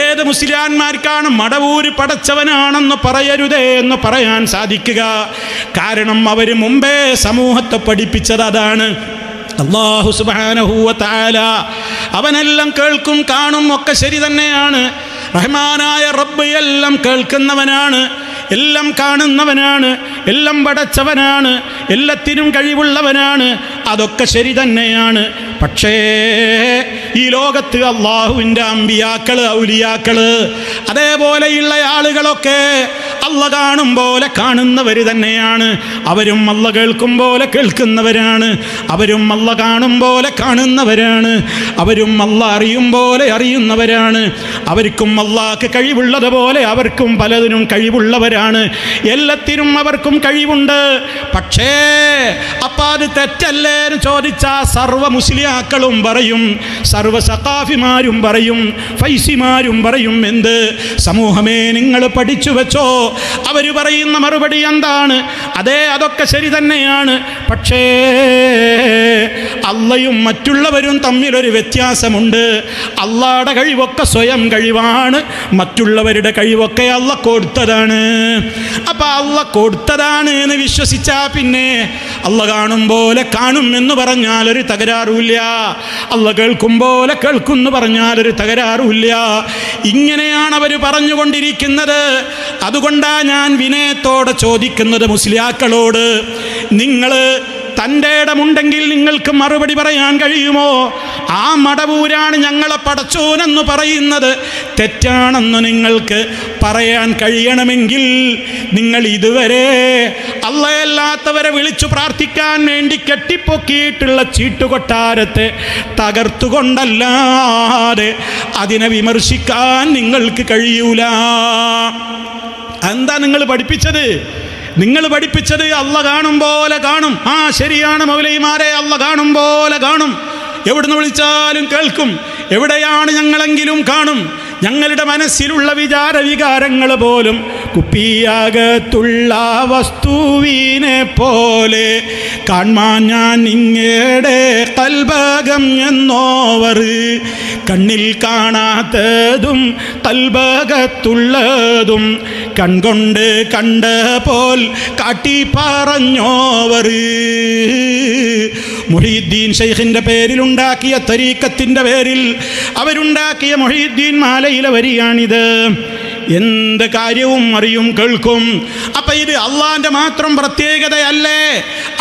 ഏത് മുസ്ലിയാന്മാർക്കാണ് മടവൂര് പടച്ചവനാണെന്ന് പറയരുതേ എന്ന് പറയാൻ സാധിക്കുക? കാരണം അവർ മുമ്പേ സമൂഹത്തെ പഠിപ്പിച്ചത് അതാണ്. അല്ലാഹു സുബ്ഹാനഹു വ തആല അവനെല്ലാം കേൾക്കും, കാണും, ഒക്കെ ശരി തന്നെയാണ്. റഹ്മാനായ റബ്ബ് എല്ലാം കേൾക്കുന്നവനാണ്, എല്ലാം കാണുന്നവനാണ്, എല്ലാം പടച്ചവനാണ്, എല്ലാത്തിനും കഴിവുള്ളവനാണ്. അതൊക്കെ ശരി തന്നെയാണ്. പക്ഷേ ഈ ലോകത്ത് അള്ളാഹുവിൻ്റെ അമ്പിയാക്കള്, ഔലിയാക്കള്, അതേപോലെയുള്ള ആളുകളൊക്കെ അള്ള കാണും പോലെ കാണുന്നവർ തന്നെയാണ്. അവരും അള്ള കേൾക്കും പോലെ കേൾക്കുന്നവരാണ്. അവരും അള്ള കാണും പോലെ കാണുന്നവരാണ്. അവരും അള്ള അറിയും പോലെ അറിയുന്നവരാണ്. അവർക്കും അള്ളാഹ്ക്ക് കഴിവുള്ളതുപോലെ അവർക്കും പലതിനും കഴിവുള്ളവരാണ്. എല്ലാത്തിനും അവർക്കും കഴിവുണ്ട്. പക്ഷേ അപ്പം അത് തെറ്റല്ലേ എന്ന് ചോദിച്ചാൽ സർവ്വ മുസ്ലിയാക്കളും പറയും, സർവ്വ സഖാഫിമാരും പറയും, ഫൈസിമാരും പറയും, എന്ത് സമൂഹമേ നിങ്ങൾ പഠിച്ചു വെച്ചോ. അവർ പറയുന്ന മറുപടി എന്താണ്? അതെ, അതൊക്കെ ശരി തന്നെയാണ്. പക്ഷേ അള്ളയും മറ്റുള്ളവരും തമ്മിലൊരു വ്യത്യാസമുണ്ട്. അള്ളാഹുടെ കഴിവൊക്കെ സ്വയം കഴിവാണ്, മറ്റുള്ളവരുടെ കഴിവൊക്കെ അള്ള കൊടുത്തതാണ്. അപ്പം അള്ള കൊടുത്തതാണ് എന്ന് വിശ്വസിച്ചാൽ പിന്നെ അള്ള കാണും പോലെ കാണും എന്ന് പറഞ്ഞാൽ ഒരു തകരാറുമില്ല. അള്ള കേൾക്കും പോലെ കേൾക്കും എന്ന് പറഞ്ഞാൽ ഒരു തകരാറുമില്ല. ഇങ്ങനെയാണ് അവർ പറഞ്ഞുകൊണ്ടിരിക്കുന്നത്. അതുകൊണ്ടാണ് ഞാൻ വിനയത്തോടെ ചോദിക്കുന്നത് മുസ്ലിയാക്കളോട്, നിങ്ങൾ തൻ്റെ ഇടമുണ്ടെങ്കിൽ നിങ്ങൾക്ക് മറുപടി പറയാൻ കഴിയുമോ? ആ മടവൂരാണ് ഞങ്ങളെ പടച്ചോനെന്ന് പറയുന്നത് തെറ്റാണെന്ന് നിങ്ങൾക്ക് പറയാൻ കഴിയണമെങ്കിൽ നിങ്ങൾ ഇതുവരെ അള്ളയല്ലാത്തവരെ വിളിച്ചു പ്രാർത്ഥിക്കാൻ വേണ്ടി കെട്ടിപ്പൊക്കിയിട്ടുള്ള ചീട്ടുകൊട്ടാരത്തെ തകർത്തുകൊണ്ടല്ലാതെ അതിനെ വിമർശിക്കാൻ നിങ്ങൾക്ക് കഴിയൂല. എന്താ നിങ്ങൾ പഠിപ്പിച്ചത്? നിങ്ങൾ പഠിപ്പിച്ചത് അള്ള കാണും പോലെ കാണും. ആ ശരിയാണ് മൗലവിമാരെ, അള്ള കാണും പോലെ കാണും. എവിടുന്ന് വിളിച്ചാലും കേൾക്കും. എവിടെയാണ് ഞങ്ങളെങ്കിലും കാണും. ഞങ്ങളുടെ മനസ്സിലുള്ള വികാരങ്ങൾ പോലും കുപ്പിയകത്തുള്ള വസ്തുവിനെ പോലെ കാൺമാൻ ഞാൻ നിങ്ങളുടെ കൽബകം എന്നോവർ. കണ്ണിൽ കാണാത്തതും കൽബകത്തുള്ളതും കൺകൊണ്ട് കണ്ട പോൽ കാട്ടി പറഞ്ഞോവർ. മുഹീദ്ദീൻ ശൈഖിൻ്റെ പേരിലുണ്ടാക്കിയ തരീക്കത്തിൻ്റെ പേരിൽ അവരുണ്ടാക്കിയ മുഹീദ്ദീൻ മാലയിലെ വരിയാണിത്. എന്ത് കാര്യവും അറിയും, കേൾക്കും. അപ്പം ഇത് അള്ളാൻ്റെ മാത്രം പ്രത്യേകതയല്ലേ?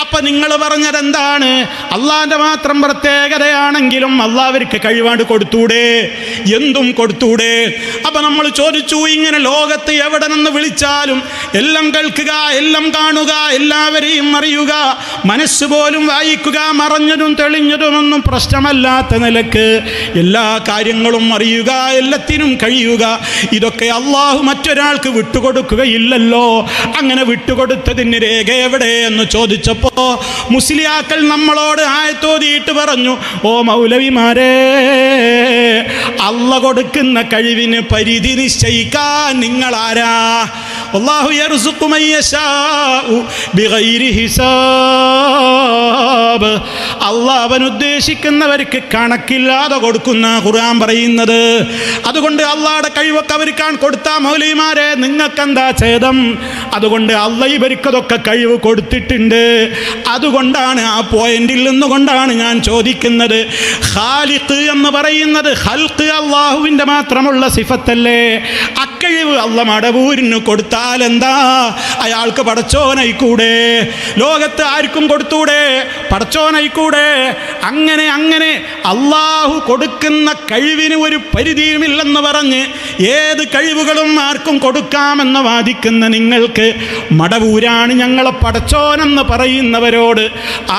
അപ്പം നിങ്ങൾ പറഞ്ഞത് എന്താണ്? അള്ളാൻ്റെ മാത്രം പ്രത്യേകതയാണെങ്കിലും അള്ളാഹ്വർക്ക് കഴിവാണ്ട് കൊടുത്തൂടെ? എന്തും കൊടുത്തൂടെ? അപ്പം നമ്മൾ ചോദിച്ചു, ഇങ്ങനെ ലോകത്ത് എവിടെ നിന്ന് വിളിച്ചാലും എല്ലാം കേൾക്കുക, എല്ലാം കാണുക, എല്ലാവരെയും അറിയുക, മനസ്സ് പോലും വായിക്കുക, മറഞ്ഞതും തെളിഞ്ഞതുമൊന്നും പ്രശ്നമല്ലാത്ത നിലക്ക് എല്ലാ കാര്യങ്ങളും അറിയുക, എല്ലാത്തിനും കഴിയുക, ഇതൊക്കെ അള്ളാഹു മറ്റൊരാൾക്ക് വിട്ടുകൊടുക്കുകയില്ലല്ലോ. അങ്ങനെ വിട്ടുകൊടുത്തതിന് രേഖ എവിടെ എന്ന് ചോദിച്ചപ്പോൾ മുസ്ലിയാക്കൾ നമ്മളോട് ആയത്തോതിയിട്ട് പറഞ്ഞു, ഓ മൗലവിമാരെ, അള്ള കൊടുക്കുന്ന കഴിവിന് പരിധി നിശ്ചയിക്കാൻ നിങ്ങളാരാ? അല്ലാഹു യർസുഖു മൻ യശാഉ ബിഗൈരി ഹിസാബ്. അല്ലാഹ് അവൻ ഉദ്ദേശിക്കുന്നവർക്ക് കണക്കില്ലാതെ കൊടുക്കുന്ന ഖുർആൻ പറയുന്നത്. അതുകൊണ്ട് അള്ളാഹുടെ കഴിവൊക്കെ അവർക്കാണ് കൊടുത്താൽ മൗലവിമാരെ നിങ്ങൾക്കെന്താ ഛേദം? അതുകൊണ്ട് അള്ളാഹ് ഇവർക്കതൊക്കെ കഴിവ് കൊടുത്തിട്ടുണ്ട്. അതുകൊണ്ടാണ്, ആ പോയിന്റിൽ നിന്നുകൊണ്ടാണ് ഞാൻ ചോദിക്കുന്നത്, ഖാലിഖ് എന്ന് പറയുന്നത് ഖൽഖ് അള്ളാഹുവിൻ്റെ മാത്രമുള്ള സിഫത്തല്ലേ? അക്കഴിവ് അള്ളാഹ് മടവൂരിന് കൊടുത്താൽ എന്താ? അയാൾക്ക് പടച്ചോനായിക്കൂടെ? ലോകത്ത് ആർക്കും കൊടുത്തൂടെ? പടച്ചോനായിക്കൂടെ? അങ്ങനെ അങ്ങനെ അള്ളാഹു കൊടുക്കുന്ന കഴിവിന് ഒരു പരിധിയുമില്ലെന്ന് പറഞ്ഞ് ഏത് കഴിവുകളും ആർക്കും കൊടുക്കാമെന്ന് വാദിക്കുന്ന നിങ്ങൾക്ക് മടവൂരാണ് ഞങ്ങളെ പടച്ചോനെന്ന് പറയുന്നവരോട്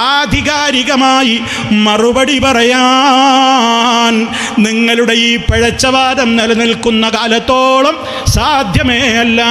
ആധികാരികമായി മറുപടി പറയാൻ നിങ്ങളുടെ ഈ പിഴച്ചവാദം നിലനിൽക്കുന്ന കാലത്തോളം സാധ്യമേ അല്ല.